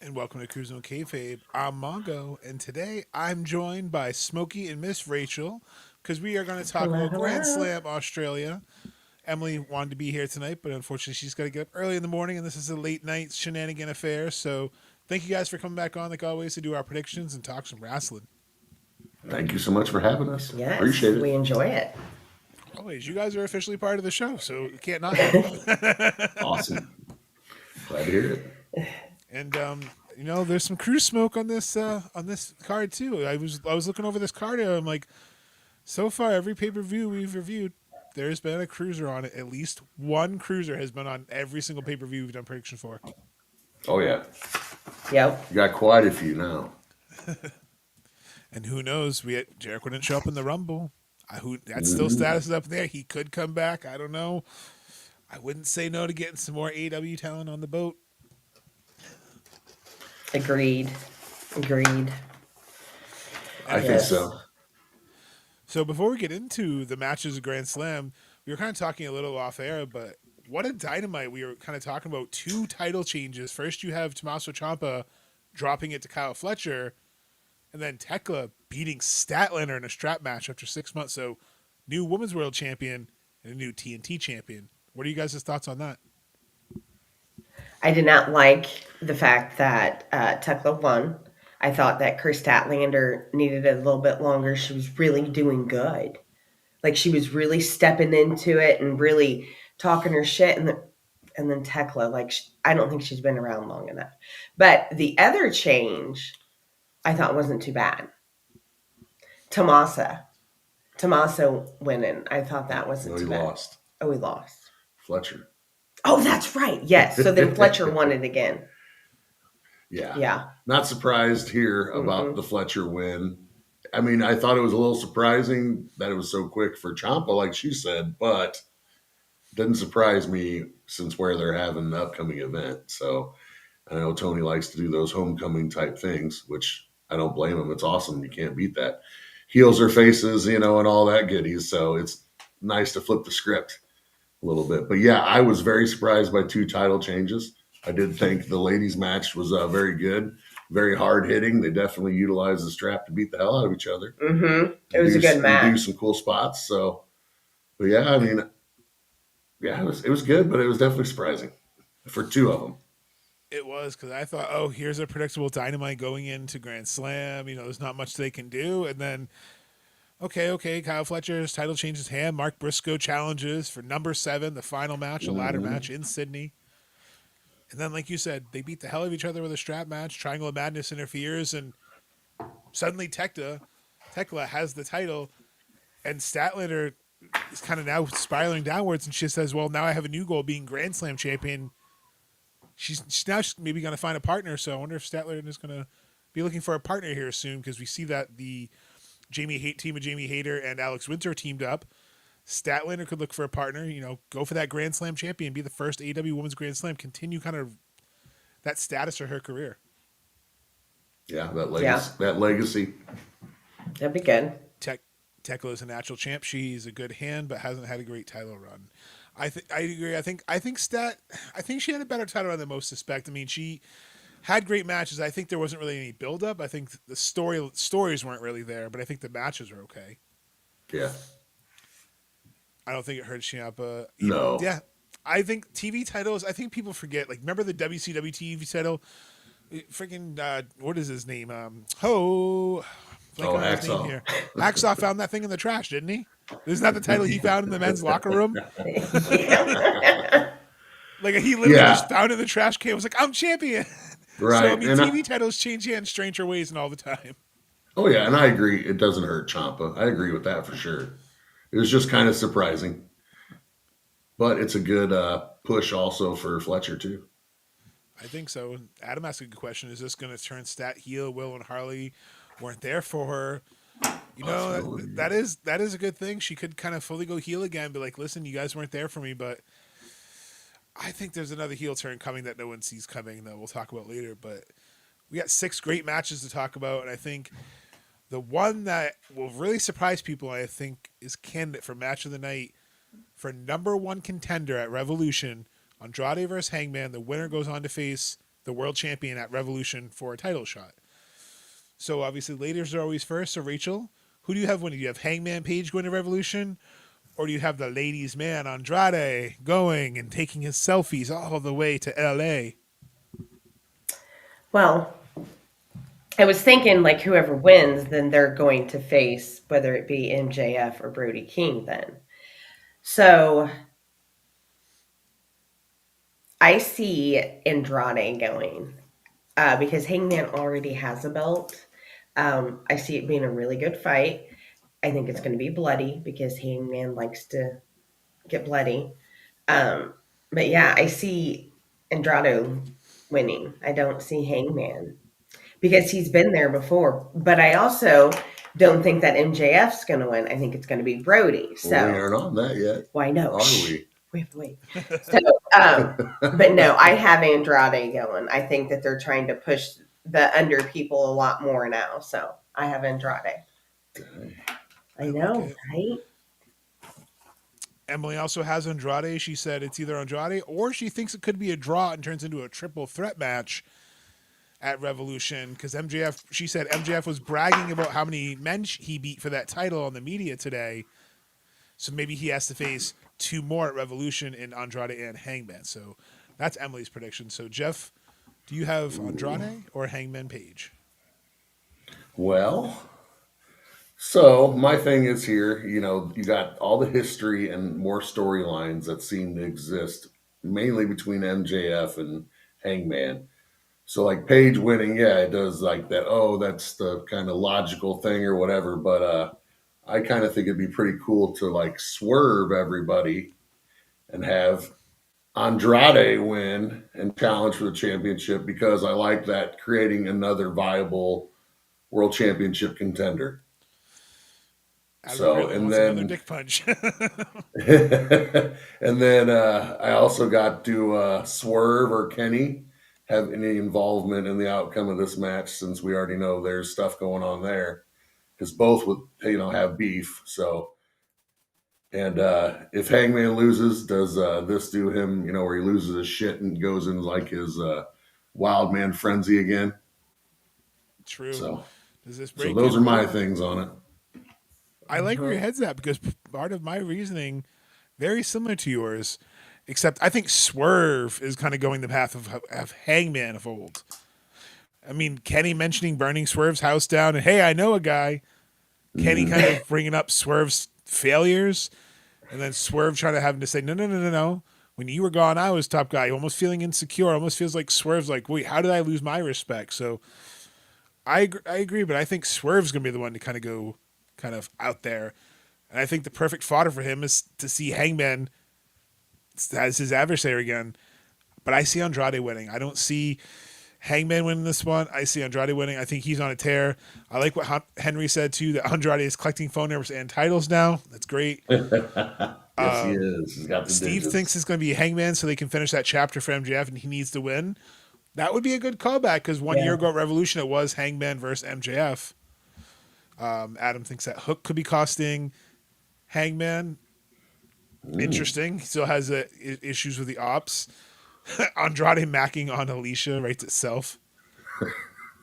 And welcome to Cruising with Kayfabe. I'm Mongo, and today I'm joined by Smokey and Miss Rachel because we are going to talk Hello, about Grand hello. Slam Australia. Emily wanted to be here tonight, but unfortunately she's got to get up early in the morning, and this is a late night shenanigan affair. So thank you guys for coming back on, like always, to do our predictions and talk some wrestling. Thank you so much for having us. Yes, Appreciate we it. enjoy it. Always, you guys are officially part of the show, so you can't not happen. Awesome. Glad to hear it. And there's some cruise smoke on this card too. I was looking over this card and I'm like, so far, every pay per view we've reviewed, there's been a cruiser on it. At least one cruiser has been on every single pay per view we've done prediction for. Oh yeah, Yep. you got quite a few now. And who knows? Jericho didn't show up in the Rumble. That still hmm status is up there. He could come back. I don't know. I wouldn't say no to getting some more AW talent on the boat. Agreed. Agreed. I And think Yes. so. so before we get into the matches of Grand Slam, we were kind of talking a little off air, but what a dynamite. We were kind of talking about two title changes. First, you have Tommaso Ciampa dropping it to Kyle Fletcher, and then Tekla beating Statlander in a strap match after 6 months. So, new Women's World Champion and a new TNT Champion. What are you guys' thoughts on that? I did not like the fact that Tekla won. I thought that Chris Statlander needed a little bit longer. She was really doing good. Like she was really stepping into it and really talking her shit. And then Tekla, I don't think she's been around long enough. But the other change I thought wasn't too bad. Tomasa. Tommaso winning. I thought that wasn't No, he too bad. lost. Oh, he lost. Fletcher. Oh, that's right. Yes. So then Fletcher won it again. Yeah. Yeah. Not surprised here about Mm-mm. the Fletcher win. I mean, I thought it was a little surprising that it was so quick for Champa, like she said, but doesn't surprise me since where they're having the upcoming event. So I know Tony likes to do those homecoming type things, which I don't blame him. It's awesome. You can't beat that. Heels or faces, and all that goodies. So it's nice to flip the script a little bit. But yeah, I was very surprised by two title changes. I did think the ladies' match was very good, very hard hitting. They definitely utilized the strap to beat the hell out of each other Mm-hmm. It and was a good do match. some cool spots. So, but yeah, I mean, yeah, it was good, but it was definitely surprising for two of them. It was because I thought, oh, here's a predictable dynamite going into Grand Slam. There's not much they can do. And then, okay, Kyle Fletcher's title changes hand. Mark Briscoe challenges for number 7, the final match, a ladder match hmm in Sydney. And then, like you said, they beat the hell out of each other with a strap match. Triangle of Madness interferes, and suddenly Tekla has the title, and Statlander is kind of now spiraling downwards, and she says, "Well, now I have a new goal, being Grand Slam champion." She's now maybe going to find a partner. So I wonder if Statlander is going to be looking for a partner here soon because we see that the team of Jamie Hayter and Alex Winter teamed up. Statlander could look for a partner. Go for that Grand Slam champion, be the first AEW Women's Grand Slam, continue kind of that status for her career. Yeah, that Yeah. legacy. That legacy. That'd be good. Tech Tekla is a natural champ. She's a good hand, but hasn't had a great title run. I agree. I think she had a better title run than most suspect. I mean, she had great matches. I think there wasn't really any build up. I think the stories weren't really there, but I think the matches were okay. Yeah. I don't think it hurt Ciampa. No. Yeah, I think TV titles. I think people forget. Like, remember the WCW TV title? Freaking what is his name? Oh, On his name Hacksaw. here. Hacksaw found that thing in the trash, didn't he? Isn't that the title he found in the men's locker room? Like, he literally Yeah. just found it in the trash can. Was like, I'm champion. So I Right. mean, TV titles change hands stranger ways and all the time. Oh yeah, and I agree. It doesn't hurt Champa. I agree with that for sure. It was just kind of surprising, but it's a good push also for Fletcher too. I think so. Adam asked a good question: is this going to turn Stat heel? Will and Harley weren't there for her. Possibility. That is a good thing. She could kind of fully go heel again, be like, listen, you guys weren't there for me, but I think there's another heel turn coming that no one sees coming that we'll talk about later. But we got 6 great matches to talk about, and I think the one that will really surprise people, I think, is candidate for match of the night for number 1 contender at Revolution, Andrade versus Hangman. The winner goes on to face the world champion at Revolution for a title shot. So obviously, ladies are always first. So Rachel, who do you have winning? Do you have Hangman Page going to Revolution, or do you have the ladies' man Andrade going and taking his selfies all the way to LA? Well, I was thinking like whoever wins, then they're going to face whether it be MJF or Brody King then. So I see Andrade going because Hangman already has a belt. I see it being a really good fight. I think it's going to be bloody because Hangman likes to get bloody. Um, but yeah, I see Andrade winning. I don't see Hangman because he's been there before. But I also don't think that MJF's going to win. I think it's going to be Brody. So Well, we aren't on that yet, why no? are we? We have to wait. So, but no, I have Andrade going. I think that they're trying to push the under people a lot more now. So I have Andrade. I know, right? Emily also has Andrade. She said it's either Andrade or she thinks it could be a draw and turns into a triple threat match at Revolution because MJF, she said MJF was bragging about how many men he beat for that title on the media today. So maybe he has to face two more at Revolution in Andrade and Hangman. So that's Emily's prediction. So Jeff, do you have Andrade or Hangman Page? Well, so my thing is here, you got all the history and more storylines that seem to exist mainly between MJF and Hangman. So like Paige winning, yeah, it does like that. Oh, that's the kind of logical thing or whatever. But I kind of think it'd be pretty cool to like swerve everybody and have Andrade win and challenge for the championship because I like that creating another viable world championship contender. So really and wants another dick punch. then I also got to Swerve or Kenny have any involvement in the outcome of this match since we already know there's stuff going on there because both would have beef. So and if Hangman loses, does this do him where he loses his shit and goes in like his wild man frenzy again? True. So does this break those are my things on it. I like where your head's at because part of my reasoning very similar to yours, except I think Swerve is kind of going the path of Hangman of old. I mean, Kenny mentioning burning Swerve's house down, and hey, I know a guy. Kenny kind of bringing up Swerve's failures, and then Swerve trying to have him to say, no. When you were gone, I was top guy. Almost feeling insecure. Almost feels like Swerve's like, wait, how did I lose my respect? So I agree, but I think Swerve's going to be the one to kind of go kind of out there. And I think the perfect fodder for him is to see Hangman as his adversary again. But I see Andrade winning. I don't see Hangman winning this one. I see Andrade winning. I think he's on a tear. I like what Henry said, too, that Andrade is collecting phone numbers and titles now. That's great. Yes, he is. He's got the Steve digits. thinks it's going to be Hangman so they can finish that chapter for MJF, and he needs to win. That would be a good callback because 1 year ago at Revolution, it was Hangman versus MJF. Adam thinks that Hook could be costing Hangman. Interesting. He still has issues with the ops. Andrade macking on Alicia writes itself.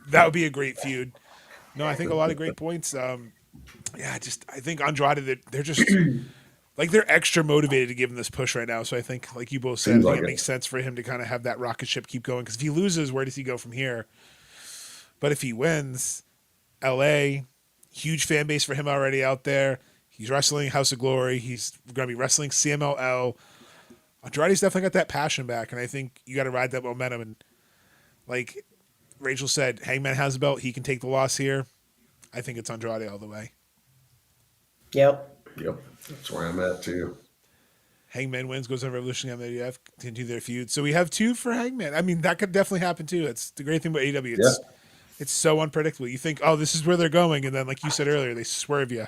That would be a great feud. No, I think a lot of great points. I think Andrade, they're just like they're extra motivated to give him this push right now. So I think, like you both said, I think it makes sense for him to kind of have that rocket ship keep going. Because if he loses, where does he go from here? But if he wins, LA, huge fan base for him already out there. He's wrestling House of Glory. He's going to be wrestling CMLL. Andrade's definitely got that passion back, and I think you got to ride that momentum. And like Rachel said, Hangman has a belt. He can take the loss here. I think it's Andrade all the way. Yep. That's where I'm at, too. Hangman wins, goes on Revolution MJF, continue their feud. So we have two for Hangman. I mean, that could definitely happen, too. It's the great thing about AEW. It's so unpredictable. You think, oh, this is where they're going, and then, like you said earlier, they swerve you.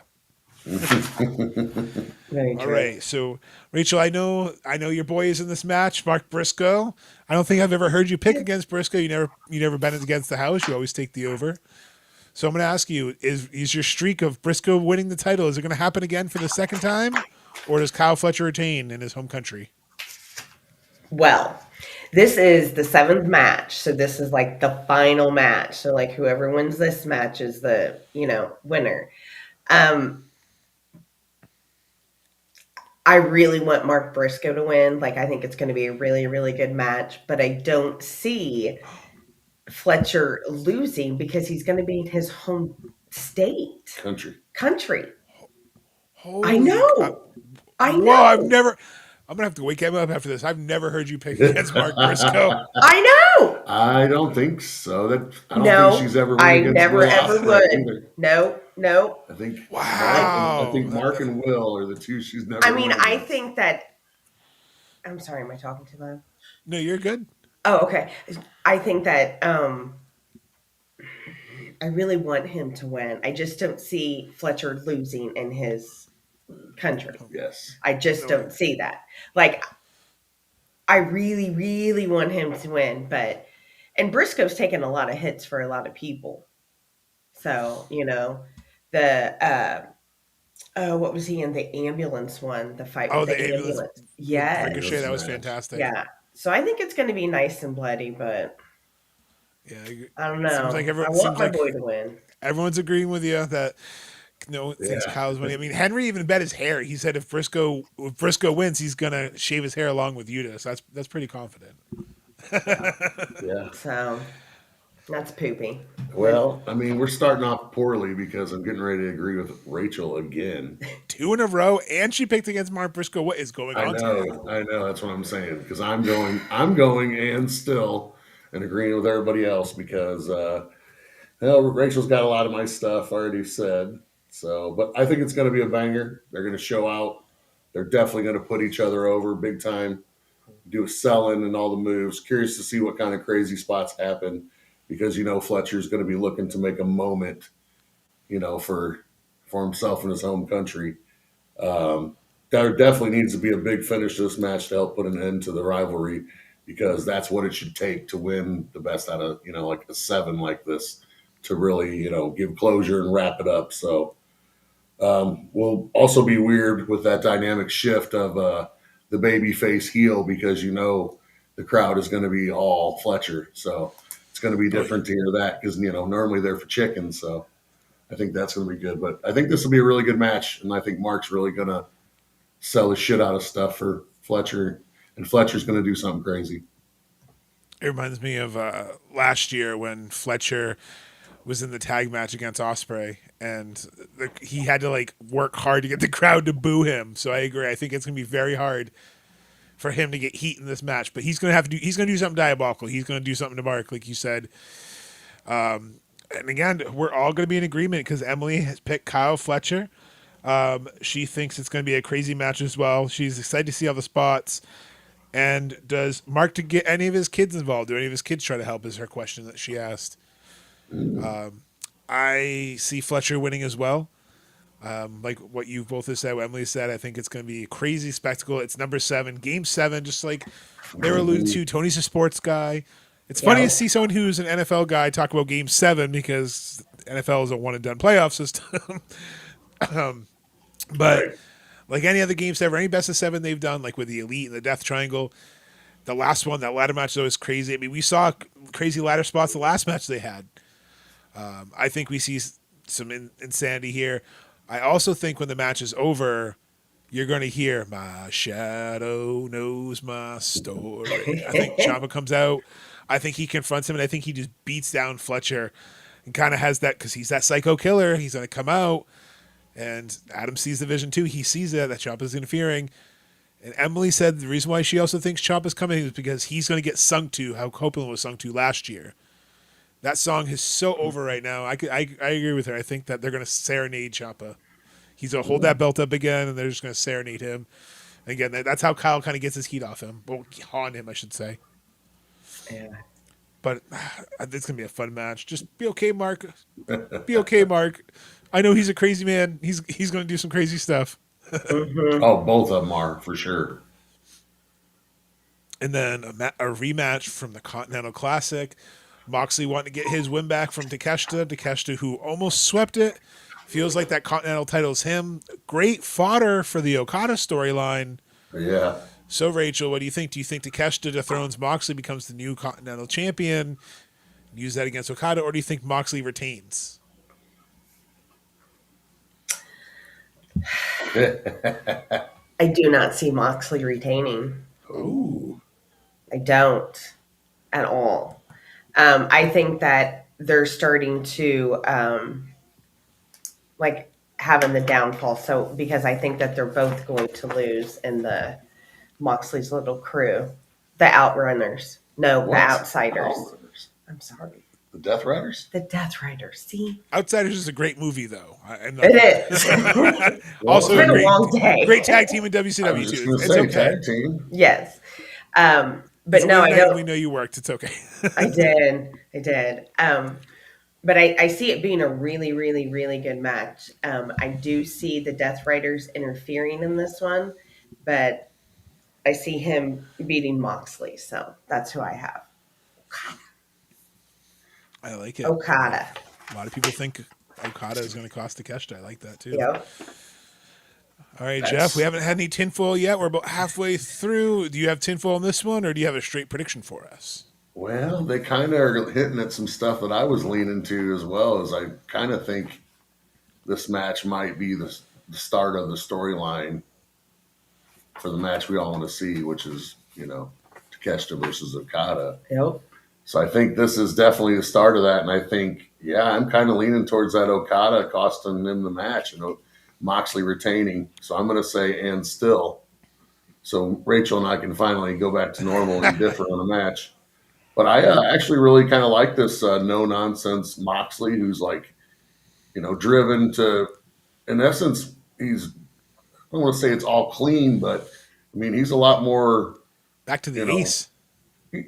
All right, so Rachel, I know your boy is in this match, Mark Briscoe. I don't think I've ever heard you pick against Briscoe. You never bet against the house. You always take the over. So I'm going to ask you: is your streak of Briscoe winning the title, is it going to happen again for the second time, or does Kyle Fletcher retain in his home country? Well, this is the seventh match, so this is like the final match. So like whoever wins this match is the winner. Um, I really want Mark Briscoe to win. Like I think it's going to be a really really good match, but I don't see Fletcher losing because he's going to be in his home state country. I Holy, know, I whoa! know, I'm gonna have to wake him up after this. I've never heard you pick against Mark Briscoe. I know. I don't think so. I don't think No, she's ever went I against never Will ever Ospreay would. either. No, no. I think I Wow. think Mark and Will are the two she's never I mean, won I against. think that. I'm sorry, am I talking too loud? No, you're good. Oh, okay. I think that I really want him to win. I just don't see Fletcher losing in his country. Yes. I just don't see that. Like, I really, really want him to win, and Briscoe's taken a lot of hits for a lot of people. So, the what was he in the ambulance one? The fight with Oh, the the ambulance ambulance. with Yes. Ricochet. That was Yes. fantastic. Yeah. So I think it's going to be nice and bloody, but Yeah. I don't Seems know. like I want my boy to win. everyone's agreeing with you that thinks Kyle's winning. I mean, Henry even bet his hair. He said if Briscoe wins, he's gonna shave his hair along with Yuta. So that's pretty confident. Yeah. So that's poopy. Well, I mean, we're starting off poorly because I'm getting ready to agree with Rachel again. 2 in a row, and she picked against Mark Briscoe. What is going on today? I know. That's what I'm saying because I'm going, and still, and agreeing with everybody else because Rachel's got a lot of my stuff already said. So, but I think it's going to be a banger. They're going to show out. They're definitely going to put each other over big time. Do a selling and all the moves. Curious to see what kind of crazy spots happen because Fletcher's going to be looking to make a moment, for himself in his home country. There definitely needs to be a big finish to this match to help put an end to the rivalry because that's what it should take to win the best out of like a 7 like this to really give closure and wrap it up. So will also be weird with that dynamic shift of the baby face heel because the crowd is going to be all Fletcher. So it's going to be different to hear that because normally they're for chickens. So I think that's going to be good. But I think this will be a really good match, and I think Mark's really going to sell the shit out of stuff for Fletcher, and Fletcher's going to do something crazy. It reminds me of last year when Fletcher was in the tag match against Ospreay, and he had to work hard to get the crowd to boo him. So I agree. I think it's going to be very hard for him to get heat in this match, but he's going to do something diabolical. He's going to do something to Mark, like you said. And again, we're all going to be in agreement because Emily has picked Kyle Fletcher. She thinks it's going to be a crazy match as well. She's excited to see all the spots. And does Mark to get any of his kids involved? Do any of his kids try to help? Is her question that she asked. I see Fletcher winning as well. Like what you both have said, what Emily said, I think it's going to be a crazy spectacle. It's number 7, game 7, just like they were alluded to. Tony's a sports guy. It's funny to see someone who's an NFL guy talk about game 7 because NFL is a one and done playoff system. But like any other game 7, any best of 7 they've done, like with the Elite and the Death Triangle, the last one, that ladder match, though, is crazy. I mean, we saw crazy ladder spots the last match they had. I think we see some insanity here. I also think when the match is over, you're going to hear, "My shadow knows my story." I think Ciampa comes out. I think he confronts him, and I think he just beats down Fletcher and kind of has that, because he's that psycho killer. He's going to come out, and Adam sees the vision too. He sees that Ciampa's interfering. And Emily said the reason why she also thinks Ciampa's coming is because he's going to get sung to how Copeland was sung to last year. That song is so over right now. I agree with her. I think that they're going to serenade Ciampa. He's going to hold that belt up again, and they're just going to serenade him. Again, that's how Kyle kind of gets his heat off him. Well, on him, I should say. Yeah. But it's going to be a fun match. Just be okay, Mark. Be okay, Mark. I know he's a crazy man. He's going to do some crazy stuff. Oh, both of them are, for sure. And then a rematch from the Continental Classic. Moxley wanting to get his win back from Takeshita. Takeshita, who almost swept it. Feels like that Continental title's him. Great fodder for the Okada storyline. Yeah. So, Rachel, what do you think? Do you think Takeshita dethrones Moxley, becomes the new Continental Champion, use that against Okada, or do you think Moxley retains? I do not see Moxley retaining. Ooh. I don't at all. I think that they're starting to like having the downfall. So because I think that they're both going to lose in the Moxley's little crew, the Outrunners. No, the What? Outsiders. Outriders. I'm sorry, The Death Riders? the Death Riders. See, Outsiders is a great movie, though. I'm not- it is. Also, It's been a a long day. great tag team in I WCW was just too. going to It's say okay. tag team. Yes, but It's a no, I weeknight and don't. we know you worked. It's okay. I did. But I see it being a really, really, really good match. I do see the Death Riders interfering in this one, but I see him beating Moxley, so that's who I have. I like it. Okada. A lot of people think Okada is going to cost Takeshita. I like that too. Yep. All right, That's- Jeff, we haven't had any tinfoil yet. We're about halfway through. Do you have tinfoil on this one, or do you have a straight prediction for us? Well, they kind of are hitting at some stuff that I was leaning to as well. As I kind of think this match might be the start of the storyline for the match we all want to see, which is, Takeshita versus Okada. Yep. So I think this is definitely the start of that. And I think, I'm kind of leaning towards that Okada costing him the match and Moxley retaining. So I'm going to say, and still. So Rachel and I can finally go back to normal and differ on the match. But I actually really kind of like this no-nonsense Moxley, who's like, driven to, in essence, I don't want to say it's all clean, but I mean, he's a lot more, Back to the You know, ace.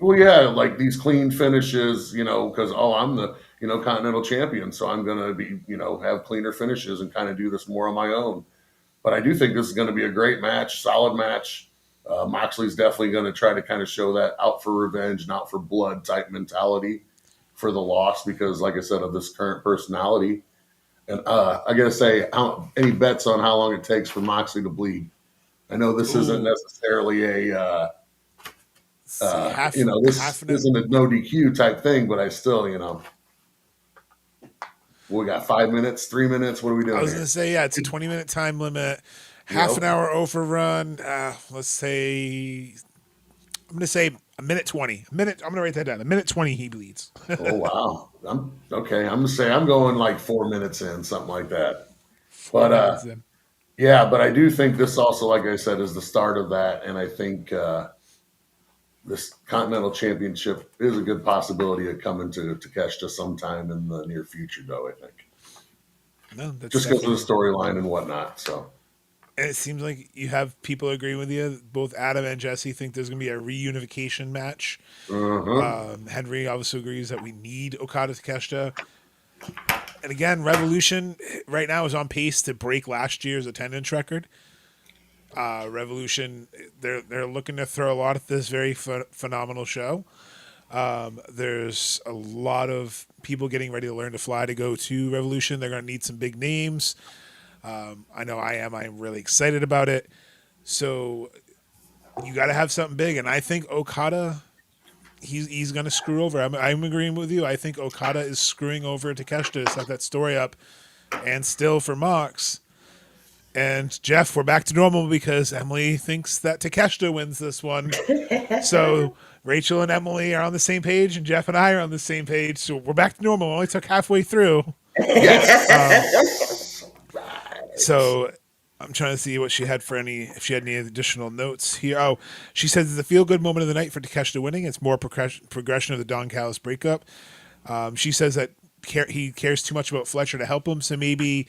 well, yeah, like these clean finishes, because, I'm the, Continental Champion. So I'm going to be, have cleaner finishes and kind of do this more on my own. But I do think this is going to be a great match, solid match. Moxley's definitely going to try to kind of show that out for revenge and out for blood type mentality for the loss because, like I said, of this current personality. And I got to say, any bets on how long it takes for Moxley to bleed? I know this isn't necessarily a, this isn't a no DQ type thing, but I still, we got 5 minutes, 3 minutes. What are we doing? I was here? going to say, it's a 20-minute time limit, half an hour overrun. Let's say, I'm going to say a minute 20. I'm going to write that down. A minute 20, he bleeds. Oh wow! I'm gonna say I'm going like 4 minutes in, something like that. But but I do think this also, like I said, is the start of that, and I think this Continental Championship is a good possibility of coming to Takeshita sometime in the near future, though. I think No, that's just because of the definitely- storyline and whatnot. So And it seems like you have people agreeing with you. Both Adam and Jesse think there's going to be a reunification match. Henry obviously agrees that we need Okada Takeshita. And again, Revolution right now is on pace to break last year's attendance record. Revolution, they're looking to throw a lot at this very phenomenal show. There's a lot of people getting ready to learn to fly to go to Revolution. They're going to need some big names. I know I am. I'm really excited about it. So you got to have something big, and I think Okada, he's going to screw over. I'm agreeing with you. I think Okada is screwing over Takeshita to set that story up, and still for Mox. And Jeff, we're back to normal because Emily thinks that Takeshita wins this one. So Rachel and Emily are on the same page, and Jeff and I are on the same page. So we're back to normal. Only took halfway through. So I'm trying to see what she had if she had any additional notes here. Oh, she says it's a feel-good moment of the night for Takeshita winning. It's more progression of the Don Callis breakup. She says that he cares too much about Fletcher to help him, so maybe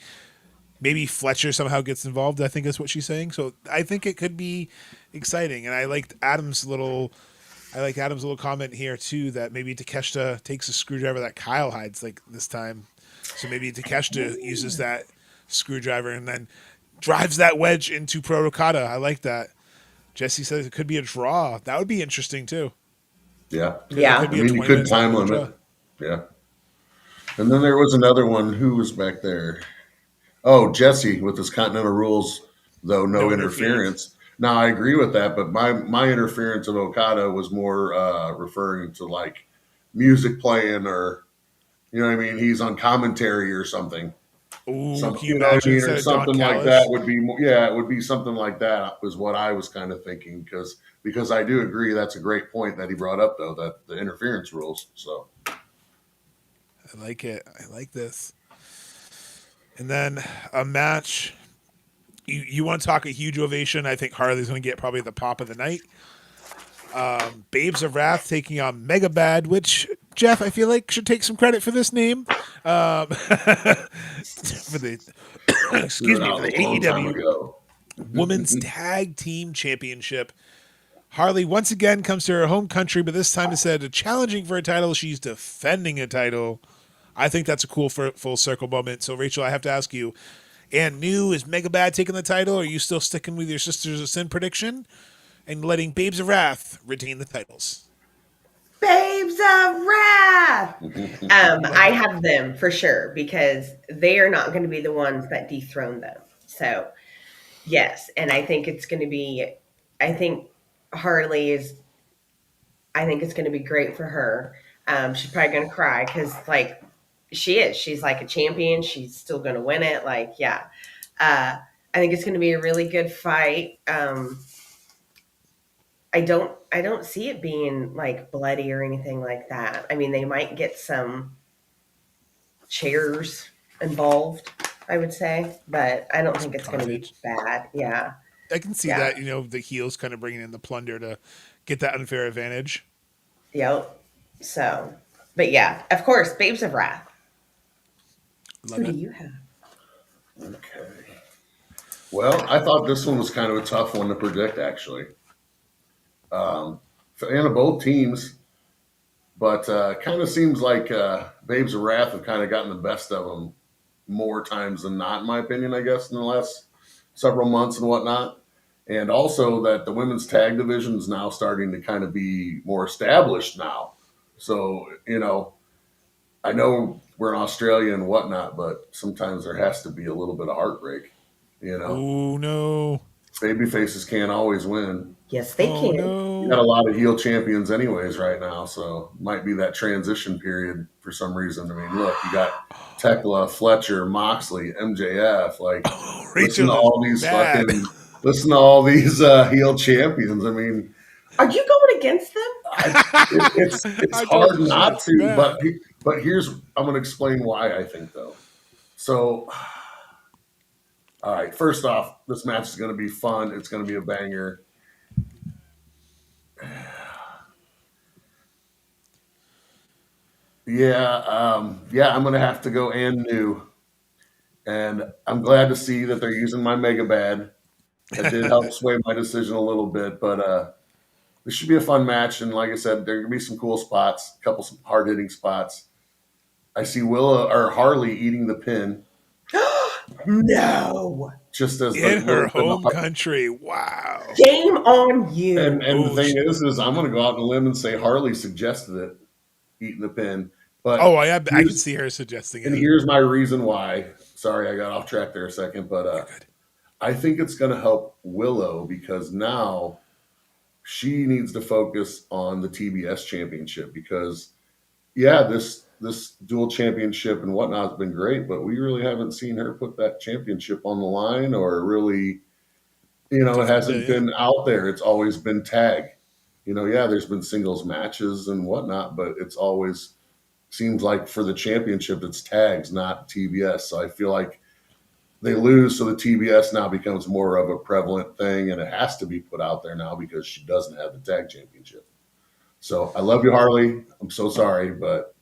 Fletcher somehow gets involved. I think that's what she's saying. So I think it could be exciting. And I liked Adam's little comment here too, that maybe Takeshita takes a screwdriver that Kyle hides like this time. So maybe Takeshita uses that screwdriver and then drives that wedge into Pro Okada. I like that. Jesse says it could be a draw. That would be interesting too. yeah, Yeah. Could be I a mean, you 20 could minute time draw. limit. Yeah. And then there was another one. Who was back there? Oh, Jesse with his Continental rules, though no No interference. Now I agree with that, but my interference of Okada was more referring to like music playing, or you know what I mean. He's on commentary or something. Ooh, Some, can you you know what I imagine mean, or instead of Don something like that Callis? would be yeah, it would be something like that was what I was kind of thinking, because I do agree that's a great point that he brought up though, that the interference rules. So I like it. I like this. And then a match. You want to talk a huge ovation? I think Harley's going to get probably the pop of the night. Babes of Wrath taking on Megabad, which Jeff I feel like should take some credit for this name. For the excuse figured me, out for the a long time AEW ago. Women's Tag Team Championship. Harley once again comes to her home country, but this time instead of challenging for a title, she's defending a title. I think that's a cool full circle moment. So, Rachel, I have to ask you, and new, is Megabad taking the title? Or are you still sticking with your Sisters of Sin prediction and letting Babes of Wrath retain the titles? Babes of Wrath. Love I it. have them for sure because they are not going to be the ones that dethrone them. So yes, and I think it's going to be. I think Harley is. I think it's going to be great for her. She's probably going to cry because like she is. She's like a champion. She's still going to win it. Like yeah. I think it's going to be a really good fight. I don't see it being like bloody or anything like that. I mean, they might get some chairs involved, I would say, but I don't think Some it's going to be carnage. bad. Yeah. I can see Yeah. that, the heels kind of bringing in the plunder to get that unfair advantage. Yep. So, but yeah, of course, Babes of Wrath. Love Who do it. you have? Okay. Well, I thought this one was kind of a tough one to predict, actually. Fan of both teams, but kind of seems like Babes of Wrath have kind of gotten the best of them more times than not, in my opinion, I guess, in the last several months and whatnot. And also that the women's tag division is now starting to kind of be more established now. So, I know we're in Australia and whatnot, but sometimes there has to be a little bit of heartbreak, you know. Oh, no. Baby faces can't always win. Yes, they Oh, can. You got no. a lot of heel champions anyways right now, so might be that transition period for some reason. I mean, look, you got Tekla, Fletcher, Moxley, MJF. Like, Oh, listen to Rachel is all these bad. listen to all these heel champions. I mean, Are you going against them? it's I told hard you not she's to, bad. but here's I'm going to explain why I think though. So, all right, first off, this match is going to be fun. It's going to be a banger. Yeah, I'm gonna have to go and new, and I'm glad to see that they're using my Megabad. That did help sway my decision a little bit, but this should be a fun match. And like I said, there are gonna be some cool spots, a couple some hard hitting spots. I see Willa or Harley eating the pin, No. just as the In her little bit of home country. Wow. Shame on you. and the Oh, thing is I'm gonna go out on a limb and say Harley suggested it, eating the pin. But I can here's see her suggesting and it. here's my reason why. Sorry, I got off track there a second, but You're good. I think it's going to help Willow because now she needs to focus on the TBS championship because yeah, this dual championship and whatnot has been great, but we really haven't seen her put that championship on the line or really, it Defend hasn't it, yeah. been out there. It's always been tag. Yeah, there's been singles matches and whatnot, but it's always seems like for the championship it's tags, not TBS. So I feel like they lose, so the TBS now becomes more of a prevalent thing, and it has to be put out there now because she doesn't have the tag championship. So I love you, Harley. I'm so sorry, but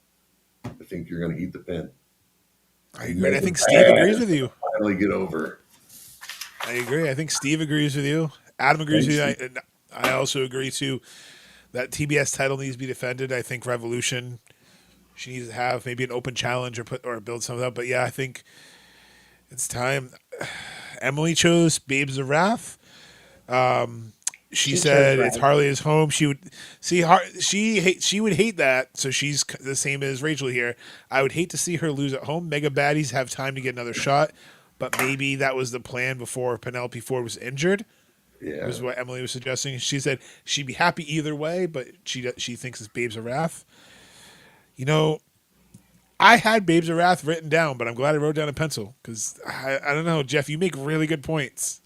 I think you're going to eat the pin. I And agree. And make I it think Steve bad agrees with you. finally get over. I agree. I think Steve agrees with you. Adam agrees with Thanks. you. I also agree too that TBS title needs to be defended. I think Revolution, she needs to have maybe an open challenge or build something up. But yeah, I think it's time. Emily chose Babes of Wrath. She She chose said it's right. Harley is home. She would see she would hate that. So she's the same as Rachel here. I would hate to see her lose at home. Mega baddies have time to get another shot, but maybe that was the plan before Penelope Ford was injured. Yeah. was what Emily was suggesting. She said she'd be happy either way, but she thinks it's Babes of Wrath. You know, I had Babes of Wrath written down, but I'm glad I wrote down a pencil because I don't know, Jeff. You make really good points.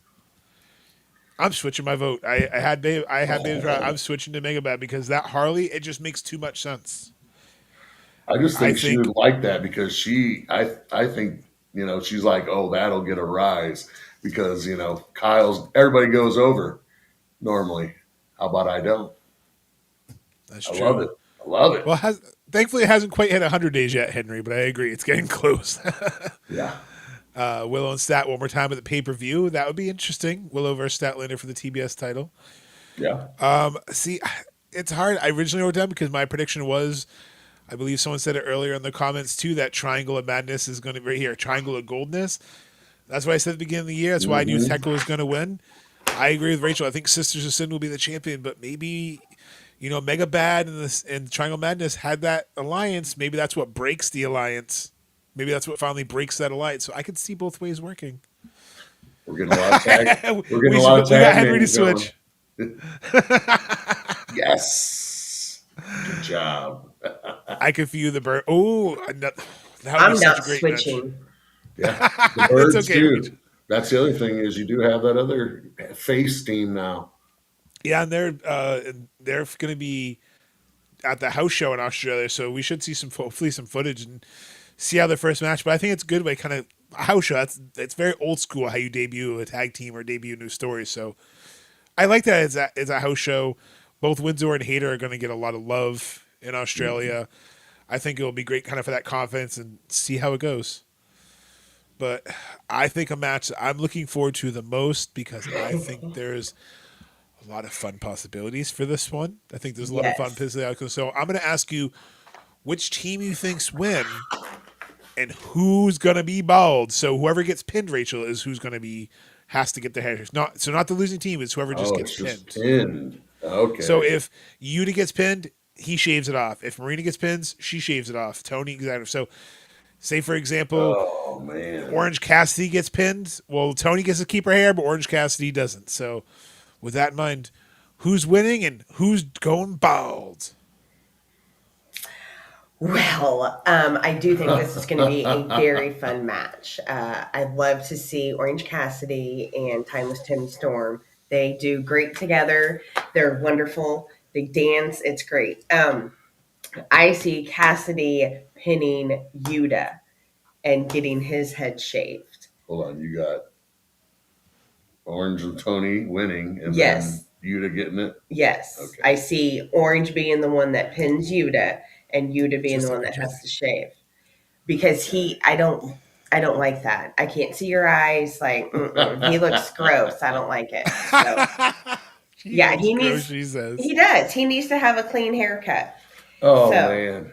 I'm switching my vote. I had Babes of Wrath. I'm switching to Megabad because that Harley, it just makes too much sense. I just I think she think would like that because I think, she's like, oh, that'll get a rise because, everybody goes over normally. How about I don't? that's I love true. it. I love it. Well, thankfully it hasn't quite hit 100 days yet, Henry. But I agree, it's getting close. Yeah. Willow and Stat one more time at the pay per view. That would be interesting. Willow versus Statlander for the TBS title. Yeah. See, it's hard. I originally wrote down because my prediction was, I believe someone said it earlier in the comments too, that Triangle of Madness is going to be right here. Triangle of Goldness. That's what I said at the beginning of the year. That's why I knew Mm-hmm. Tekla was going to win. I agree with Rachel. I think Sisters of Sin will be the champion, but maybe, Mega Bad and Triangle Madness had that alliance. Maybe that's what breaks the alliance. Maybe that's what finally breaks that alliance. So I could see both ways working. We're getting a lot of tag. We're getting we a lot of we got tag Henry to names going. switch. Yes. Good job. I could view the bird. Oh, that would be I'm such not a great match. switching. Yeah. The It's birds okay, too. Rachel. That's the other thing is you do have that other face team now. Yeah, and they're going to be at the house show in Australia, so we should see hopefully some footage and see how their first match. But I think it's good way kind of a house show. It's very old school how you debut a tag team or debut new stories. So I like that as a house show. Both Windsor and Hayter are going to get a lot of love in Australia. I think it will be great kind of for that confidence and see how it goes. But I think a match that I'm looking forward to the most because I think there's a lot of fun possibilities for this one. I think there's a lot of fun Yes. possible outcomes. So I'm going to ask you which team you think's win and who's going to be bald. So whoever gets pinned, Rachel, is who's going to be has to get the head. Not the losing team. It's whoever just Oh, gets it's just pinned. pinned. So Okay. if Yuta gets pinned, he shaves it off. If Marina gets pinned, she shaves it off. Toni, exactly. So say for example, Oh man. Orange Cassidy gets pinned. Well, Toni gets to keep her hair, but Orange Cassidy doesn't. So with that in mind, who's winning and who's going bald? Well, I do think this is going to be a very fun match. I'd love to see Orange Cassidy and Timeless Toni Storm. They do great together. They're wonderful. They dance. It's great. I see Cassidy pinning Yuta and getting his head shaved. Hold on, you got Orange and Tony winning, and Yes. then Yuta getting it. Yes. Okay. I see Orange being the one that pins Yuta and Yuta being Just the like one that Johnny. has to shave. Because I don't like that. I can't see your eyes. Like, he looks gross. I don't like it. So, yeah, Looks gross, she says. he does. He needs to have a clean haircut. Oh So, man.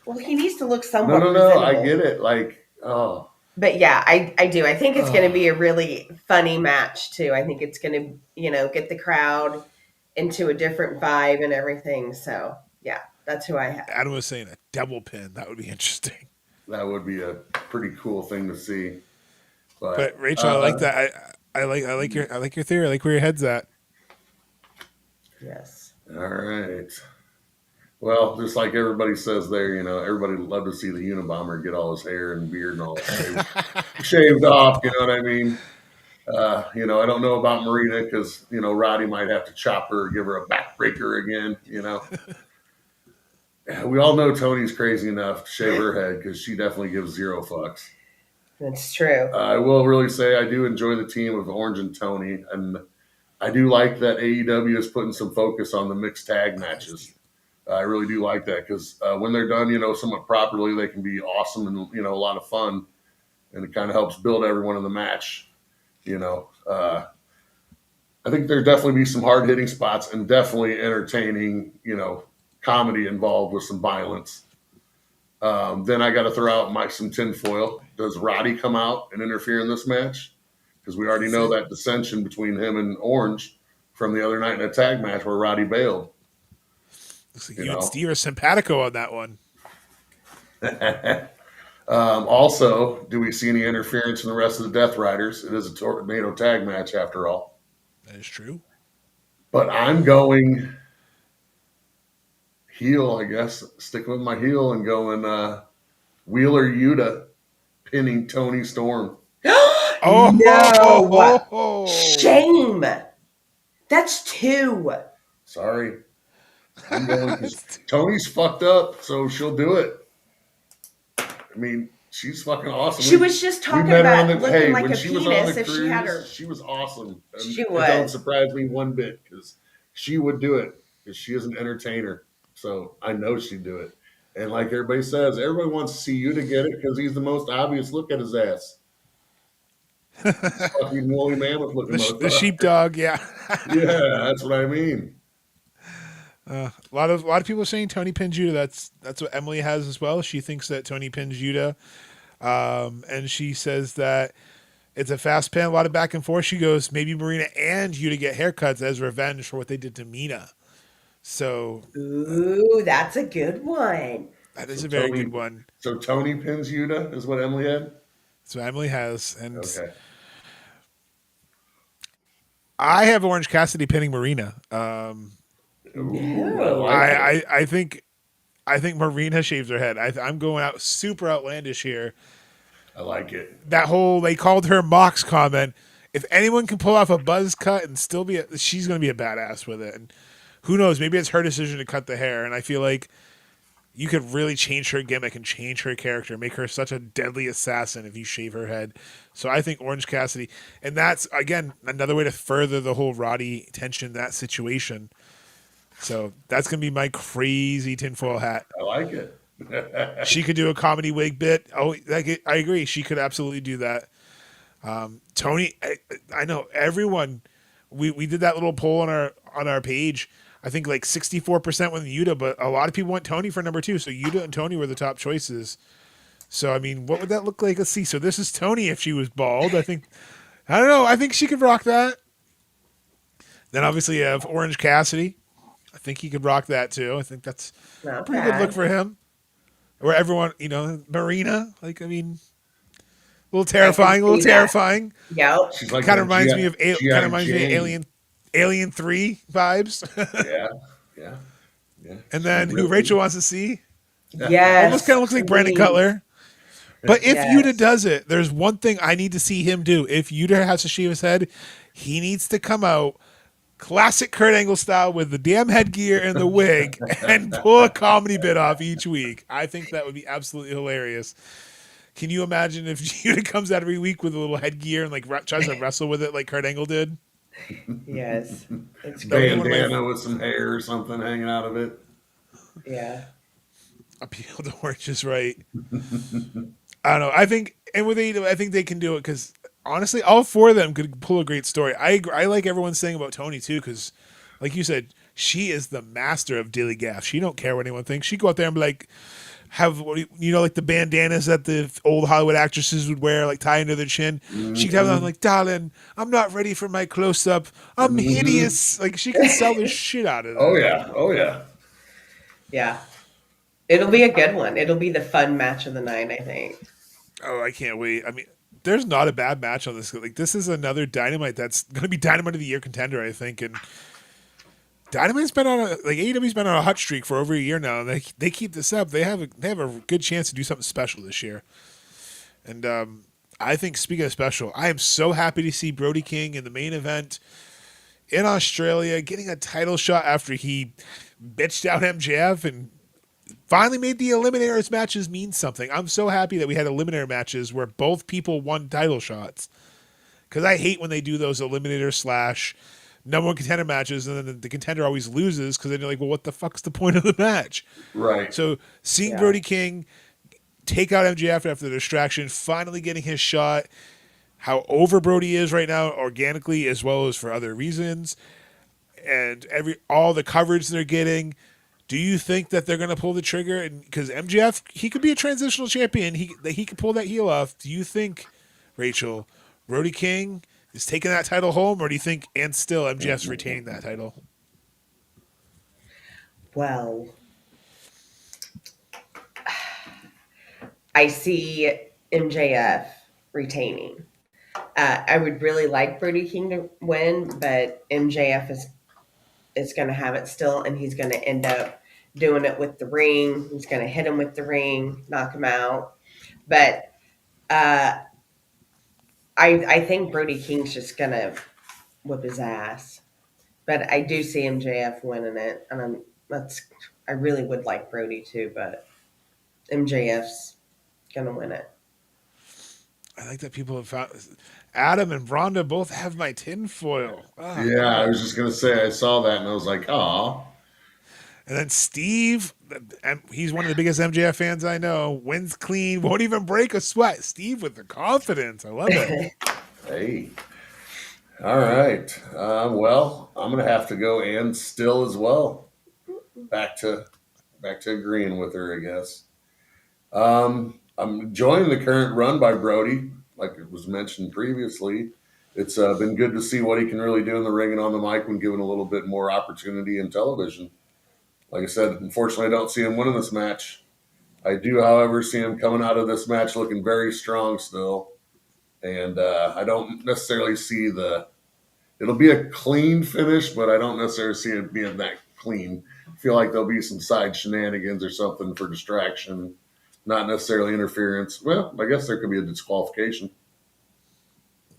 well, he needs to look No, somewhat no, no. presentable. I get it. Like, oh. But yeah, I do. I think it's going to be a really funny match too. I think it's going to, get the crowd into a different vibe and everything. So yeah, that's who I have. Adam was saying a double pin. That would be interesting. That would be a pretty cool thing to see. But Rachel, I like that. I like your theory. I like where your head's at. Yes. All right. Well, just like everybody says there, everybody would love to see the Unabomber get all his hair and beard and all that shaved off. You know what I mean? I don't know about Marina because Roddy might have to chop her or give her a backbreaker again. We all know Tony's crazy enough to shave her head because she definitely gives zero fucks. That's true. I will really say I do enjoy the team of Orange and Tony, and I do like that AEW is putting some focus on the mixed tag matches. I really do like that because when they're done, somewhat properly, they can be awesome and a lot of fun, and it kind of helps build everyone in the match. I think there definitely be some hard hitting spots and definitely entertaining, comedy involved with some violence. Then I got to throw out some tinfoil. Does Roddy come out and interfere in this match? Because we already know that dissension between him and Orange from the other night in a tag match where Roddy bailed. Looks like you and Steve are simpatico on that one. Also, do we see any interference in the rest of the Death Riders? It is a tornado tag match after all. That is true. But I'm going heel, I guess. Sticking with my heel and going Wheeler Yuta pinning Toni Storm. No. Oh, Shame. That's 2. Sorry. I'm going because Tony's fucked up, so she'll do it. I mean, she's fucking awesome. She was just We talking met her on about the looking like when a she was on the penis if she had cruise. her. She was awesome, and She it don't was. surprise me one bit because she would do it because she is an entertainer. So I know she'd do it. And like everybody says, everybody wants to see you to get it because he's the most obvious. Look at his ass. He's fucking woolly mammoth looking the motherfucker. sheepdog. Yeah. Yeah, that's what I mean. A lot of people are saying Tony pins Yuta. That's what Emily has as well. She thinks that Tony pins Yuta, and she says that it's a fast pin. A lot of back and forth. She goes, maybe Marina and Yuta get haircuts as revenge for what they did to Mina. So Ooh, that's a good one. that is So a very Tony, good one. so Tony pins Yuta is what Emily had. So Emily has, and Okay. I have Orange Cassidy pinning Marina. Ooh, I No. like it. I think Marina shaves her head. I'm going out super outlandish here. I like it. That whole they called her Mox comment. If anyone can pull off a buzz cut and still she's going to be a badass with it. And who knows? Maybe it's her decision to cut the hair. And I feel like you could really change her gimmick and change her character, make her such a deadly assassin if you shave her head. So I think Orange Cassidy, and that's again another way to further the whole Roddy tension in that situation. So that's gonna be my crazy tinfoil hat. I like it. She could do a comedy wig bit. Oh, I agree. She could absolutely do that. Tony, I know everyone. We did that little poll on our page. I think like 64% went Yuta, but a lot of people went Tony for number 2. So Yuta and Tony were the top choices. So I mean, what would that look like? Let's see. So this is Tony if she was bald. I don't know. I think she could rock that. Then obviously you have Orange Cassidy. I think he could rock that too. I think that's a Not pretty good look bad. for him. Where everyone, Marina, like I mean, a little I can terrifying, a little see that. terrifying. Yep. She's like Kind of that reminds me of GI Jane. Alien 3 vibes. Yeah, yeah, yeah. And She then who really. Rachel wants to see almost kind of Yes. looks like Brandon Please. Cutler. But if Yuta Yes. does it, there's one thing I need to see him do. If Yuta has to shave his head, he needs to come out classic Kurt Angle style with the damn headgear and the wig and pull a comedy bit off each week. I think that would be absolutely hilarious. Can you imagine if Yuta comes out every week with a little headgear and like tries to wrestle with it like Kurt Angle did? Yes. It's That would be great. one of my Bandana with some hair or something hanging out of it. Yeah. appeal to Orange is right. I don't know. I think, and with AEW, I think they can do it because honestly, all 4 of them could pull a great story. I like everyone's saying about Tony too because, like you said, she is the master of dilly gaff. She don't care what anyone thinks. She go out there and be like, have like the bandanas that the old Hollywood actresses would wear, like tie under their chin. She could have them like, darling, I'm not ready for my close up. I'm hideous. Like she could sell the shit out of Oh that. yeah, oh yeah. Yeah. It'll be a good one. It'll be the fun match of the night, I think. Oh, I can't wait. I mean, there's not a bad match on this. Like, this is another Dynamite that's going to be Dynamite of the Year contender, I think. And Dynamite's been on AEW's been on a hot streak for over a year now, and they keep this up. They have a good chance to do something special this year. And I think, speaking of special, I am so happy to see Brody King in the main event in Australia, getting a title shot after he bitched out MJF and finally made the Eliminators matches mean something. I'm so happy that we had Eliminator matches where both people won title shots. Because I hate when they do those Eliminator / number 1 contender matches and then the contender always loses because then you're like, well, what the fuck's the point of the match? Right. So seeing Yeah. Brody King take out MJF after the distraction, finally getting his shot, how over Brody is right now organically as well as for other reasons, and all the coverage they're getting. Do you think that they're going to pull the trigger? And because MJF, he could be a transitional champion, he could pull that heel off. Do you think, Rachel, Brody King is taking that title home, or do you think, and still MJF's retaining that title? Well, I see MJF retaining. I would really like Brody King to win, but MJF is going to have it still, and he's going to end up doing it with the ring. He's going to hit him with the ring, knock him out. But uh, I think Brody King's just going to whip his ass. But I do see MJF winning it, and I really would like Brody too, but MJF's going to win it. I like that people have found Adam and Rhonda both have my tinfoil. Yeah, I was just gonna say I saw that and I was like, "Oh, And then Steve, he's one of the biggest MJF fans I know, wins clean, won't even break a sweat. Steve with the confidence. I love it. hey, all right." Well, I'm gonna have to go and still as well. Back to agreeing with her, I guess. I'm enjoying the current run by Brody, like it was mentioned previously. It's been good to see what he can really do in the ring and on the mic when given a little bit more opportunity in television. Like I said, unfortunately, I don't see him winning this match. I do, however, see him coming out of this match looking very strong still. And I don't necessarily see it'll be a clean finish, but I don't necessarily see it being that clean. I feel like there'll be some side shenanigans or something for distraction, not necessarily interference. Well, I guess there could be a disqualification.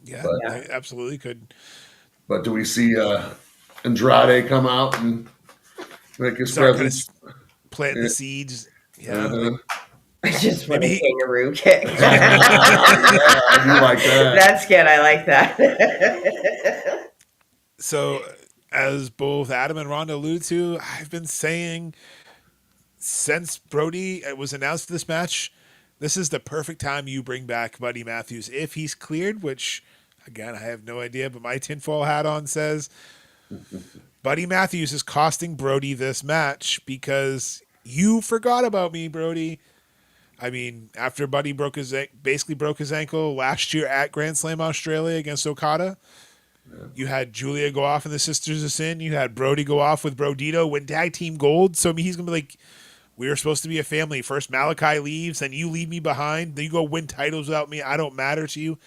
Yeah, But Yeah. I absolutely could do we see Andrade come out and make his start kind presence? of planting Yeah. the seeds. Yeah, Uh-huh. I just want maybe a kangaroo kick. Yeah, I do like that. That's good. I like that. so. As both Adam and Rhonda allude to, I've been saying since Brody was announced for this match, this is the perfect time you bring back Buddy Matthews if he's cleared, which again I have no idea, but my tinfoil hat on says Buddy Matthews is costing Brody this match because you forgot about me, Brody. I mean, after Buddy basically broke his ankle last year at Grand Slam Australia against Okada, you had Julia go off in the Sisters of Sin. You had Brody go off with Brodito, win tag team gold. So I mean, he's gonna be like, we were supposed to be a family. First Malachi leaves, then you leave me behind. Then you go win titles without me. I don't matter to you.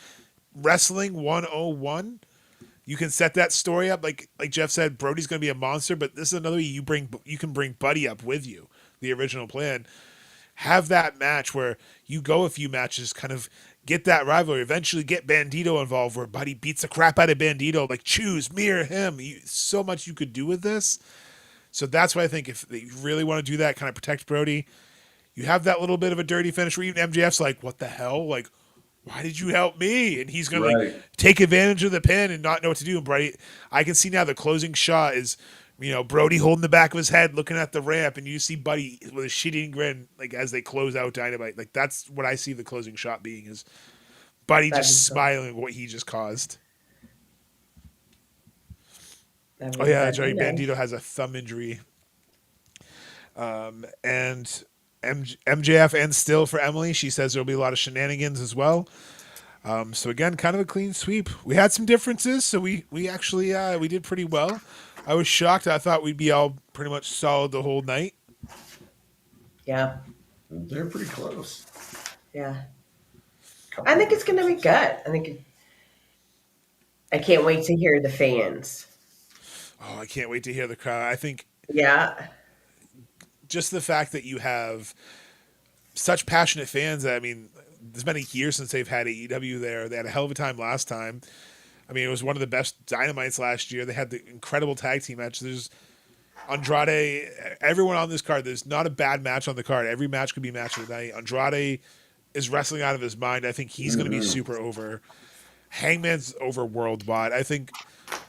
Wrestling 101. You can set that story up like Jeff said. Brody's going to be a monster, but this is another way you can bring Buddy up with you. The original plan. Have that match where you go a few matches, kind of get that rivalry. Eventually, get Bandito involved, where Buddy beats the crap out of Bandito. Like choose me or him. So much you could do with this. So that's why I think if you really want to do that, kind of protect Brody, you have that little bit of a dirty finish where even MJF's like, what the hell? Like, why did you help me? And he's going to Right. like take advantage of the pin and not know what to do. And Brody, I can see now the closing shot is, Brody holding the back of his head, looking at the ramp, and you see Buddy with a shitty grin, like as they close out Dynamite. Like that's what I see the closing shot being is Buddy That'd just be cool. smiling at what he just caused. That'd Oh yeah, be Joey nice. Bandito has a thumb injury. And MJF and still for Emily, she says there'll be a lot of shenanigans as well. So again, kind of a clean sweep. We had some differences, so we actually we did pretty well. I was shocked. I thought we'd be all pretty much solid the whole night. Yeah. They're pretty close. Yeah. I think it's going to be good. I can't wait to hear the fans. Oh, I can't wait to hear the crowd. I think Yeah. just the fact that you have such passionate fans. I mean, it's been a year since they've had AEW there. They had a hell of a time last time. I mean, it was one of the best Dynamites last year. They had the incredible tag team match. There's Andrade, everyone on this card. There's not a bad match on the card. Every match could be match of the night. Andrade is wrestling out of his mind. I think he's going to be super over. Hangman's over worldwide. I think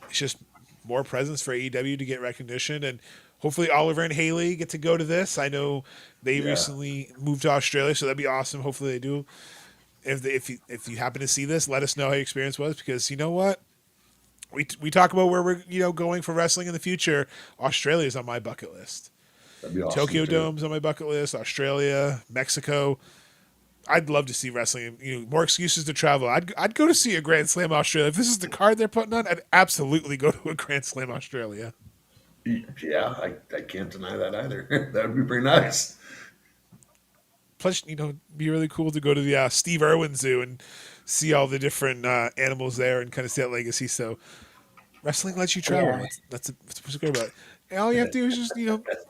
it's just more presence for AEW to get recognition, and hopefully Oliver and Haley get to go to this. I know they recently moved to Australia, so that'd be awesome. Hopefully they do. If you happen to see this, let us know how your experience was, because you know what, we talk about where we're going for wrestling in the future. Australia's on my bucket list. That'd be awesome. Tokyo too. Dome's on my bucket list. Australia, Mexico. I'd love to see wrestling. More excuses to travel. I'd go to see a Grand Slam Australia. If this is the card they're putting on, I'd absolutely go to a Grand Slam Australia. Yeah, I can't deny that either. That would be pretty nice. Plus, it'd be really cool to go to the Steve Irwin Zoo and see all the different animals there and kind of see that legacy. So wrestling lets you travel. Yeah. That's what's great about it. And all you have to do is just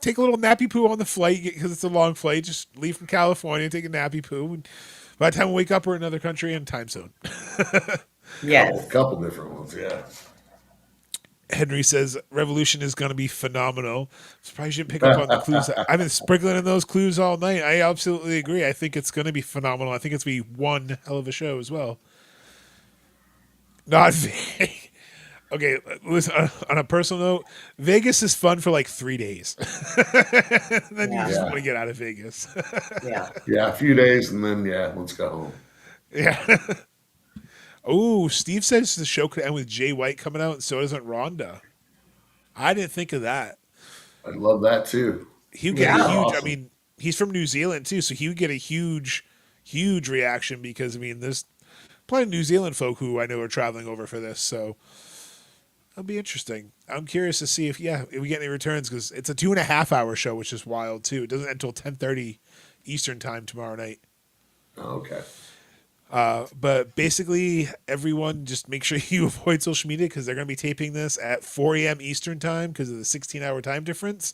take a little nappy poo on the flight because it's a long flight. Just leave from California, take a nappy poo, and by the time we wake up, we're in another country and time zone. Yes. Couple different ones, yeah. Henry says Revolution is going to be phenomenal. Surprised you didn't pick up on the clues. I've been sprinkling in those clues all night. I absolutely agree. I think it's going to be phenomenal. I think it's going to be one hell of a show as well. Not okay. Listen, on a personal note, Vegas is fun for like 3 days. Then you just want to get out of Vegas. Yeah. Yeah, a few days and then let's go home. Yeah. Oh, Steve says the show could end with Jay White coming out, and so doesn't Rhonda. I didn't think of that. I'd love that too. He would get a huge. Awesome. I mean, he's from New Zealand too, so he would get a huge reaction because I mean, there's plenty of New Zealand folk who I know are traveling over for this, so it'll be interesting. I'm curious to see if we get any returns because it's a 2.5 hour show, which is wild too. It doesn't end until 10:30 Eastern time tomorrow night. Okay. But basically, everyone just make sure you avoid social media because they're going to be taping this at 4 a.m. Eastern time because of the 16-hour time difference.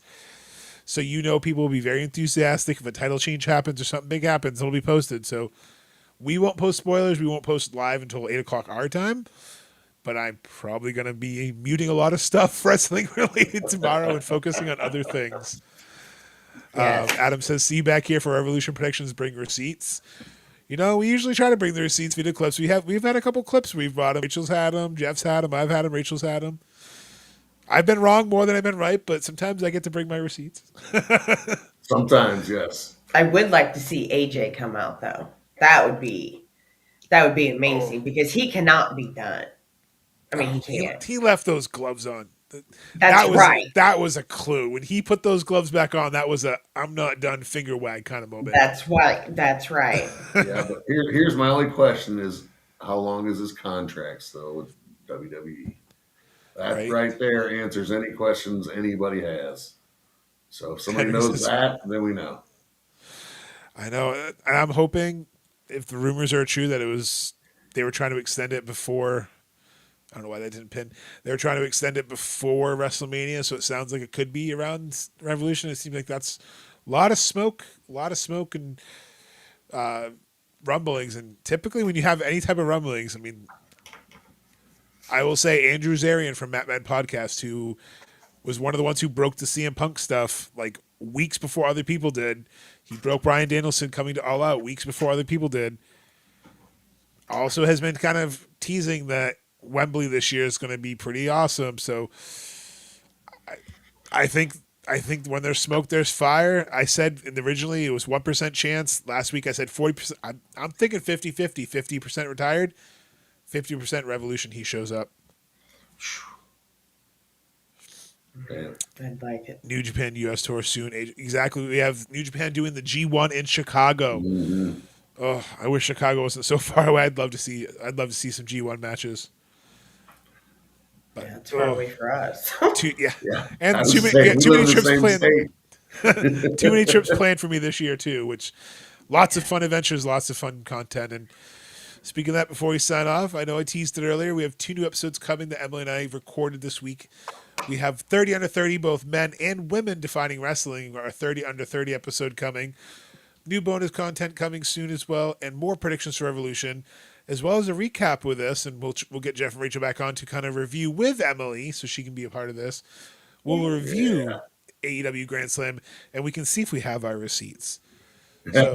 So people will be very enthusiastic if a title change happens or something big happens. It'll be posted. So we won't post spoilers. We won't post live until 8 o'clock our time. But I'm probably going to be muting a lot of stuff wrestling related tomorrow and focusing on other things. Yes. Adam says, see you back here for Revolution Predictions. Bring receipts. We usually try to bring the receipts via clips. We've had a couple clips we've brought them. Rachel's had them. Jeff's had them. I've had them. Rachel's had them. I've been wrong more than I've been right, but sometimes I get to bring my receipts. Sometimes, yes. I would like to see AJ come out though. That would be amazing because he cannot be done. I mean, he can't. He left those gloves on. Right. That was a clue. When he put those gloves back on, that was a I'm not done finger wag kind of moment. That's right. That's right. Yeah, but here's my only question is how long is his contract still with WWE? That right there answers any questions anybody has. So if somebody knows that, then we know. I know. And I'm hoping if the rumors are true that they were trying to extend it before. I don't know why that didn't pin. They were trying to extend it before WrestleMania, so it sounds like it could be around Revolution. It seems like that's a lot of smoke and rumblings. And typically when you have any type of rumblings, I mean, I will say Andrew Zarian from Matt Man Podcast, who was one of the ones who broke the CM Punk stuff like weeks before other people did. He broke Bryan Danielson coming to All Out weeks before other people did. Also has been kind of teasing that Wembley this year is going to be pretty awesome. So I think when there's smoke, there's fire. I said originally it was 1% chance. Last week I said 40%. I'm thinking 50-50, 50% retired, 50% Revolution. He shows up. I'd like it. New Japan US Tour soon. Exactly. We have New Japan doing the G1 in Chicago. Mm-hmm. Oh, I wish Chicago wasn't so far away. I'd love to see some G1 matches. But it's far away for us. And too many trips planned. Too many trips planned for me this year too. Which lots of fun adventures, lots of fun content. And speaking of that, before we sign off, I know I teased it earlier. We have 2 new episodes coming that Emily and I recorded this week. We have 30 Under 30, both men and women defining wrestling. Our 30 Under 30 episode coming. New bonus content coming soon as well, and more predictions for Revolution, as well as a recap with this, and we'll get Jeff and Rachel back on to kind of review with Emily so she can be a part of this. We'll review AEW Grand Slam, and we can see if we have our receipts. So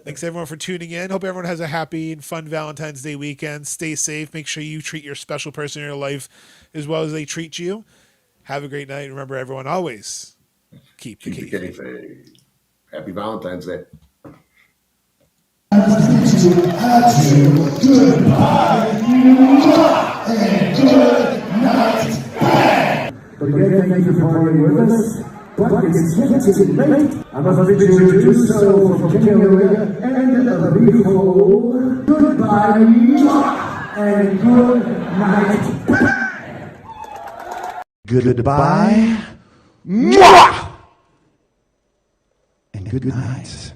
thanks everyone for tuning in. Hope everyone has a happy and fun Valentine's Day weekend. Stay safe. Make sure you treat your special person in your life as well as they treat you. Have a great night. Remember, everyone, always keep the kayfabe. Happy Valentine's Day. Goodbye and good night. Again, thank you for partying with us. But it's getting late. I must bid you to do so from Kenny Omega and the beautiful goodbye and good night. Goodbye. And good night.